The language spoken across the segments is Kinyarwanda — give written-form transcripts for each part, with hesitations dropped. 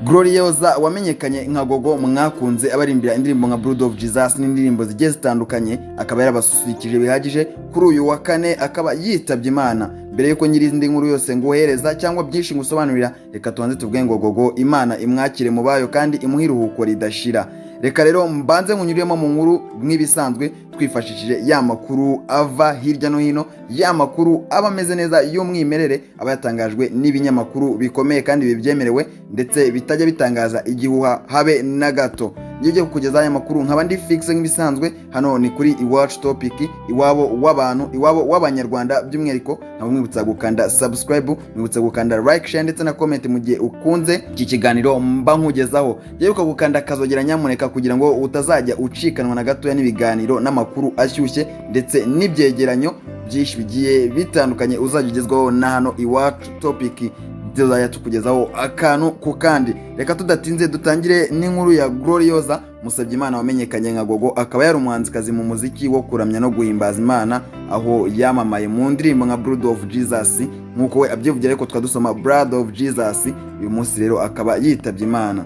Gloriosa wamenyekanye nka Gogo mwakunze abarimbira indirimbo nka Blood of Jesus n'indirimbo zigiye zitandukanye, akaba yarabasusurikije bihagije kuri uyu wa kane, akaba yitabye Imana. Mbere yuko nyiri indi nkuru yose nguhereza cyangwa byinshi ngusobanurira, reka tubanze tuvuge ngo Gogo Imana imwakire mu bayo kandi imuhe iruhuko ridashira. Reka rero mbanze nkunyuriyemo mu nkuru nk'ibisanzwe twifashishije ya makuru ava hirya no hino, ya makuru aba ameze neza y'umwimerere, aba yatangajwe n'ibinyamakuru bikomeye kandi bibyemerewe ndetse bitajya bitangaza igihuha habe na gato. Ngiye kukugeza aya makuru nkaba ndi fixe nk'ibisanzwe, hano ni kuri Iwacu Topic, iwabo w'abantu, iwabo w'abanyarwanda by'umwihariko. Nkaba mwibutsa gukanda subscribe, mwibutsa gukanda like, share ndetse na comment mu gihe ukunze iki kiganiro mba nkugezaho. Yeruka gukanda kazogera nyamuneka kugira ngo utazajya ucikanwa na gatoya n'ibiganiro n'amakuru ashyushye ndetse n'ibyegeranyo byinshi bigiye bitandukanye uzajya ugezwaho na hano Iwacu Topic. Tuzajya tukugezaho akantu ku kandi. Reka tudatinze dutangire n'inkuru ya Gloriosa Musabyimana wamenyekanye nka Gogo, akaba yari umuhanzikazi mu muziki wo kuramya no guhimbaza Imana, aho yamamaye mu ndirimbo nka Blood of Jesus nkuko we abyivugira, ariko twadusoma Blood of Jesus. Uyu munsi rero akaba yitabye Imana.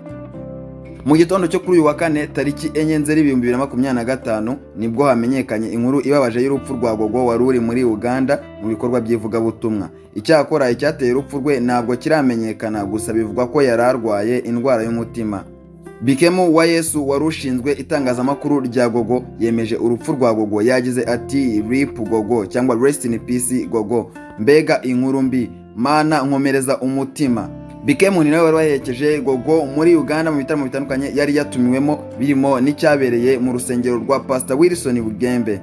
Mu gitondo cyo kuri uyu wa kane tariki 4 Nzeri 2025 nibwo hamenyekanye inkuru ibabaje y'urupfu rwa Gogo wari uri muri Uganda mu bikorwa by'ivugabutumwa. Icyakora icyateye urupfu rwe ntabwo kiramenyekana, gusa bivugwa ko yari arwaye indwara y'umutima. Bikemu wa Yesu wari ushinzwe itangazamakuru rya Gogo yemeje urupfu rwa Gogo, yagize ati RIP Gogo cyangwa Rest in Peace Gogo, mbega inkuru mbi, Mana nkomereza umutima. Bikemu ni nawe wari waherekeje Gogo muri Uganda mu bitaramo bitandukanye yari yatumiwemo, birimo n'icyabereye mu rusengero rwa Pastor Wilson Bugembe.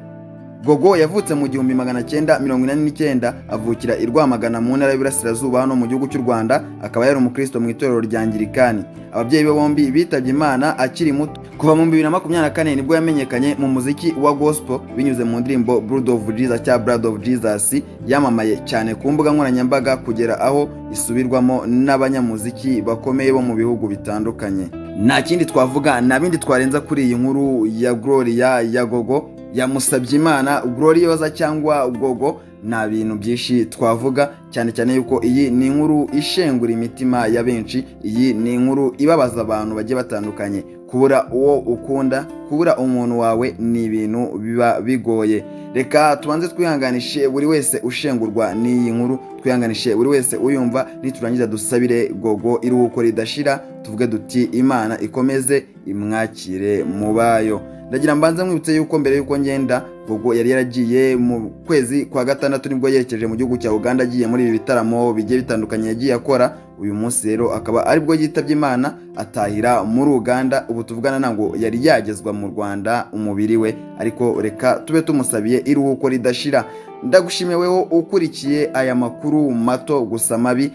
Gogo yavutse mu 1949, avukira i Rwamagana mu ntara y'Iburasirazuba hano mu gihugu cy'u Rwanda, akaba yari umukristo mu itorero rya Anglikani. Ababyeyi be bombi bitabye Imana akiri muto. Kuva mu 2024 nibwo yamenyekanye mu muziki wa gospel binyuze mu ndirimbo Blood of Jesus cya Blood of Jesus, yamamaye cyane ku mbuga nkoranyambaga kugera aho isubirwamo n'abanyamuziki bakomeye bo mu bihugu bitandukanye. Nta kindi twavuga, nta bindi twarenza kuri iyi nkuru ya Gloria ya Gogo ya Musabyimana Gloriosa cyangwa Gogo. Nta bintu byinshi twavuga, cyane cyane yuko iyi ni inkuru ishengura imitima ya benshi. Iyi ni inkuru ibabaza abantu bagiye batandukanye. Kubura uwo ukunda, kubura umuntu wawe ni ibintu biba bigoye. Reka tubanze twihanganishe buri wese ushengurwa n'iyi nkuru, twihanganishe buri wese uyumva, niturangiza dusabire Gogo iruhuko ridashira, tuvuge duti Imana ikomeze imwakire mu bayo. Ndagira mbanza mwibutse yuko mbere yuko ngenda, Gogo yari yaragiye mu kwezi kwa gatandatu nibwo yerekeje mu gihugu cya Uganda, agiye muri ibi bitaramo bigiye bitandukanye yagiye akora. Uyu munsi rero akaba aribwo yitabye Imana, atahira muri Uganda. Ubu tuvugana ntabwo yari yagezwa mu Rwanda umubiri we, ariko reka tube tumusabiye iruhuko ridashira. Ndagushimiye weho ukurikiye aya makuru mato gusa mabi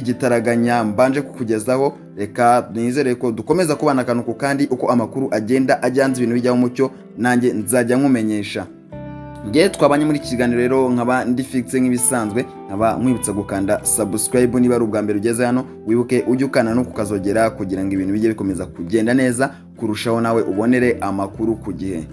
y'igitaraganya mbanje kukugezaho. Reka nizere ko dukomeza kubana akantu ku kandi, uko amakuru agenda ajyanze ibintu bijyaho umucyo, nanjye nzajya nkumenyesha. Ngiye twabanye muri kiganiro rero, nkaba ndi fixe nk'ibisanzwe, nkaba mwibutsa gukanda subscribe niba ari ubwa mbere ugeze hano, wibuke ujye ukana no kukazogera kugira ngo ibintu bijye bikomeza kugenda neza kurushaho, nawe ubonere amakuru ku gihe.